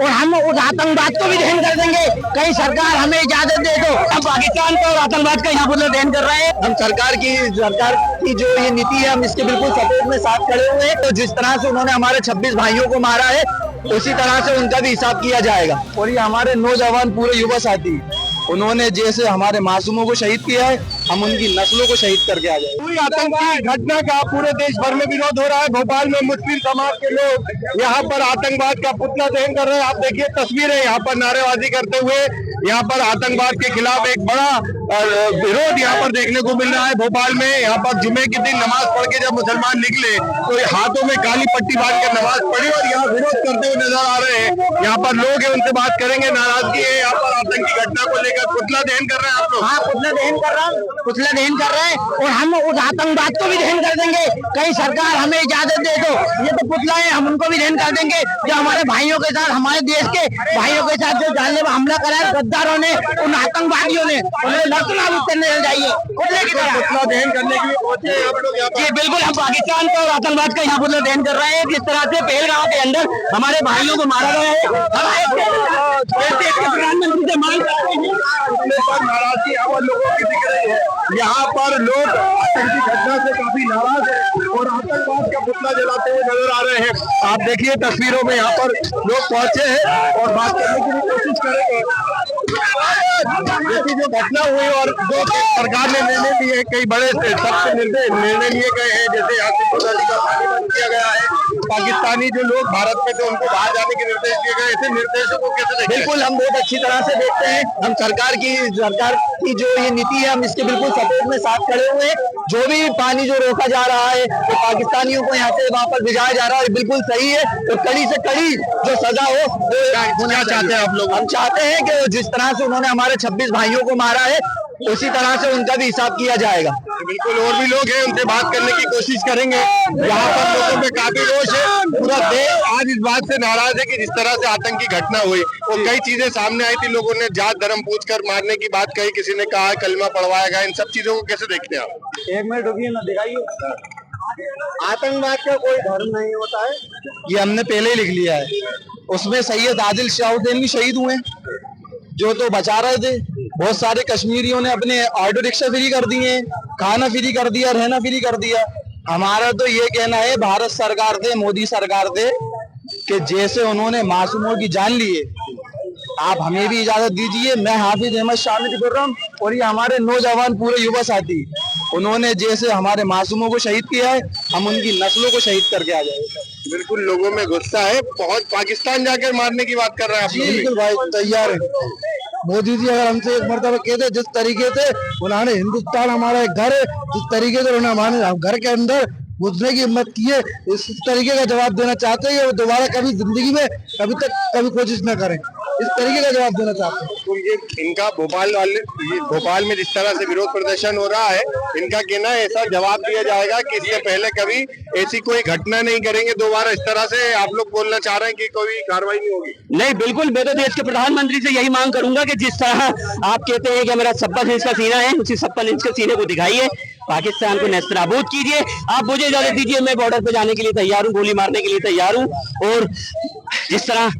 और हम उस आतंकवाद को भी दहन कर देंगे। कहीं सरकार हमें इजाजत दे तो हम पाकिस्तान को और आतंकवाद का यहाँ पर दहन कर रहे हैं। हम सरकार की जो ये नीति है, हम इसके बिल्कुल सपोर्ट में साथ खड़े हुए हैं। तो जिस तरह से उन्होंने हमारे 26 भाइयों को मारा है, उसी तरह से उनका भी हिसाब किया जाएगा। और ये हमारे नौजवान पूरे युवा साथी, उन्होंने जैसे हमारे मासूमों को शहीद किया है, हम उनकी नस्लों को शहीद करके आ जाए। पूरी आतंकी घटना का पूरे देश भर में विरोध हो रहा है। भोपाल में मुस्लिम समाज के लोग यहाँ पर आतंकवाद का पुतला दहन कर रहे हैं। आप देखिए तस्वीरें, यहाँ पर नारेबाजी करते हुए यहाँ पर आतंकवाद के खिलाफ एक बड़ा विरोध यहाँ पर देखने को मिल रहा है। भोपाल में यहाँ पर जुमे के दिन नमाज पढ़ के जब मुसलमान निकले तो हाथों में काली पट्टी बांध कर नमाज पढ़ी और यहाँ विरोध करते हुए नजर आ रहे हैं। यहाँ पर लोग हैं, उनसे बात करेंगे। नाराजगी है यहाँ पर आतंकी घटना को लेकर। पुतला दहन कर रहे हैं आप लोग? हाँ, पुतला दहन कर रहे हैं और हम उस आतंकवाद को भी दहन कर देंगे। कहीं सरकार हमें इजाजत दे तो ये तो पुतला है, हम उनको भी दहन कर देंगे। जो हमारे भाइयों के साथ, हमारे देश के भाइयों के साथ जो जानलेवा हमला करा है गद्दारों ने, उन आतंकवादियों ने, उन्हें नाबूद करने जाइए पुतले की तरह। पुतला दहन करने के लिए पहुंचे हैं आप लोग यहाँ पर? जी बिल्कुल, हम पाकिस्तान को और आतंकवाद का यहाँ पुतला दहन कर रहे हैं। जिस तरह से पहलगांव के अंदर हमारे भाइयों को मारा गया है, प्रधानमंत्री से मांग करते हैं। नाराजगी और लोगों की दिख रही है। यहाँ पर लोग आतंकी घटना से काफी नाराज है और आतंकवाद का पुतला जलाते हुए नजर आ रहे हैं। आप देखिए तस्वीरों में यहाँ पर लोग पहुंचे हैं और बात करने की भी कोशिश करेंगे। जैसी जो घटना हुई और जो सरकार ने निर्णय लिए, कई बड़े सख्त निर्णय लिए गए हैं। जैसे यहाँ से गोदावरी का पानी बंद किया गया है, पाकिस्तानी जो लोग भारत में थे उनको बाहर जाने के निर्देश दिए गए। ऐसे निर्देशों को कैसे देखते हैं? बिल्कुल, हम बहुत अच्छी तरह से देखते हैं। हम सरकार की जो ये नीति है, हम इसके बिल्कुल सपोर्ट में साथ खड़े हुए हैं। जो भी पानी जो रोका जा रहा है, तो पाकिस्तानियों को यहाँ से वहाँ पर भिजाया जा रहा है, बिल्कुल सही है। तो कड़ी से कड़ी जो सजा हो वो क्या चाहते हैं आप लोग? हम चाहते हैं कि जिस तरह से उन्होंने हमारे 26 भाइयों को मारा है, उसी तरह से उनका भी हिसाब किया जाएगा। बिल्कुल, और भी लोग हैं, उनसे बात करने की कोशिश करेंगे। यहाँ पर लोगों में काफी रोष है। पूरा देश आज इस बात से नाराज है कि जिस तरह से आतंकी घटना हुई और कई चीजें सामने आई थी। लोगों ने जात धर्म पूछकर मारने की बात कही, किसी ने कहा कलमा पढ़वाया गया। इन सब चीजों को कैसे देखते हैं आप? एक मिनट रुकिए ना, दिखाइए। आतंकवाद का कोई धर्म नहीं होता है, ये हमने पहले ही लिख लिया है। उसमें सैयद आदिल शाहुद्दीन भी शहीद हुए, जो तो बचा रहे थे। बहुत सारे कश्मीरियों ने अपने ऑटो रिक्शा फ्री कर दिए, खाना फ्री कर दिया, रहना फ्री कर दिया। हमारा तो ये कहना है, भारत सरकार थे, मोदी सरकार थे, कि जैसे उन्होंने मासूमों की जान ली है, आप हमें भी इजाजत दीजिए। मैं हाफिज अहमद शामिल खुर्रम और ये हमारे नौजवान पूरे युवा साथी, उन्होंने जैसे हमारे मासूमों को शहीद किया है, हम उनकी नस्लों को शहीद करके आ जाएंगे। बिल्कुल, लोगों में गुस्सा है। बहुत पाकिस्तान जाकर मारने की बात कर रहे हैं आप लोग? बिल्कुल भाई, तैयार है। मोदी जी अगर हमसे एक मरतबा कहते, जिस तरीके से उन्होंने हिंदुस्तान हमारा एक घर है, जिस तरीके से उन्होंने हमारे घर के अंदर घुसने की हिम्मत की है, इस तरीके का जवाब देना चाहते हैं। वो दोबारा कभी जिंदगी में कभी कोशिश न करें, इस तरीके का जवाब देना चाहते हैं। तो ये इनका भोपाल में जिस तरह से विरोध प्रदर्शन हो रहा है, इनका कहना है ऐसा जवाब दिया जाएगा कि इससे पहले कभी ऐसी कोई घटना नहीं करेंगे दोबारा। इस तरह से आप लोग बोलना चाह रहे हैं कि कोई कार्रवाई नहीं होगी? नहीं, बिल्कुल, मैं तो देश के प्रधानमंत्री से यही मांग करूंगा कि जिस तरह आप कहते हैं कि मेरा 56 इंच का सीना है, उसी 56 इंच के सीने को दिखाइए, पाकिस्तान को नेस्तनाबूद कीजिए। आप मुझे इजाजत दीजिए, मैं बॉर्डर पे जाने के लिए तैयार हूँ, गोली मारने के लिए तैयार हूँ। और जिस तरह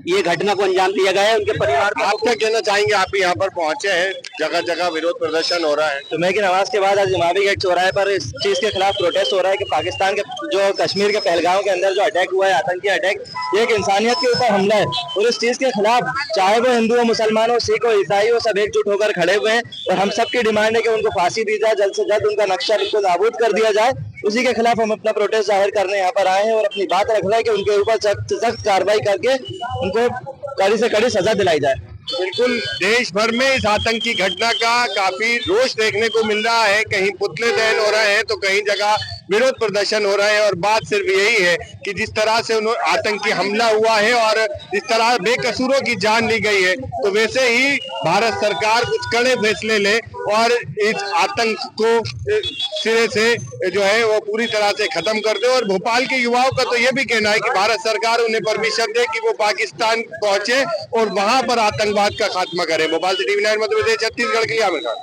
ये घटना को अंजाम दिया गया है, उनके परिवार को आप क्या कहना चाहेंगे? आप यहाँ पर पहुंचे हैं, जगह जगह विरोध प्रदर्शन हो रहा है। जुमे की नमाज के बाद आज इमामी गेट चौराहे पर इस चीज के खिलाफ प्रोटेस्ट हो रहा है कि पाकिस्तान के जो कश्मीर के पहलगांव के अंदर जो अटैक हुआ है, आतंकी अटैक, ये एक इंसानियत के ऊपर हमला है। और इस चीज के खिलाफ चाहे वो हिंदू हो, मुसलमान हो, सिख हो, ईसाई हो, सब एकजुट होकर खड़े हुए हैं। और हम सबकी डिमांड है कि उनको फांसी दी जाए, जल्द से जल्द उनका नक्शा बिल्कुल नाबूद कर दिया जाए। उसी के खिलाफ हम अपना प्रोटेस्ट जाहिर करने यहाँ पर आए हैं और अपनी बात रख रहे हैं कि उनके ऊपर सख्त कार्रवाई करके उनको कड़ी से कड़ी सजा दिलाई जाए। बिल्कुल, देश भर में इस आतंकी घटना का काफी रोष देखने को मिल रहा है। कहीं पुतले दहन हो रहे हैं तो कहीं जगह विरोध प्रदर्शन हो रहे हैं। और बात सिर्फ यही है कि जिस तरह से आतंकी हमला हुआ है और जिस तरह बेकसूरों की जान ली गई है, तो वैसे ही भारत सरकार कुछ कड़े फैसले ले और इस आतंक को सिरे से जो है वो पूरी तरह से खत्म कर दे। और भोपाल के युवाओं का तो ये भी कहना है कि भारत सरकार उन्हें परमिशन दे कि वो पाकिस्तान पहुंचे और वहां पर आतंकवाद का खात्मा करे। भोपाल से TV9 मध्य प्रदेश छत्तीसगढ़ की आमिर खान।